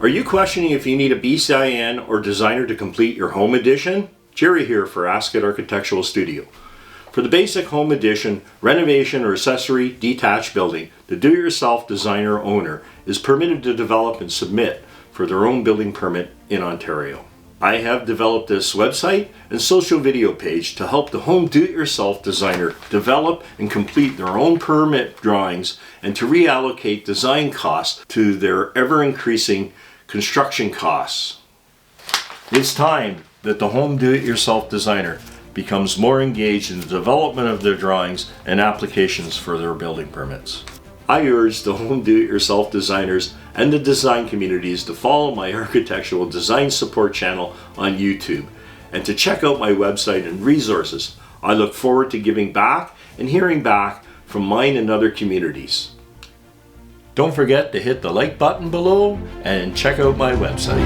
Are you questioning if you need a BCIN or designer to complete your home addition? Jerry here for Askkit Architekurl Studiio. For the basic home addition, renovation or accessory detached building, the do-it-yourself designer or owner is permitted to develop and submit for their own building permit in Ontario. I have developed this website and social video page to help the home do-it-yourself designer develop and complete their own permit drawings and to reallocate design costs to their ever-increasing construction costs. It's time that the home do-it-yourself designer becomes more engaged in the development of their drawings and applications for their building permits. I urge the home do-it-yourself designers and the design communities to follow my architectural design support channel on YouTube and to check out my website and resources. I look forward to giving back and hearing back from mine and other communities. Don't forget to hit the like button below and check out my website.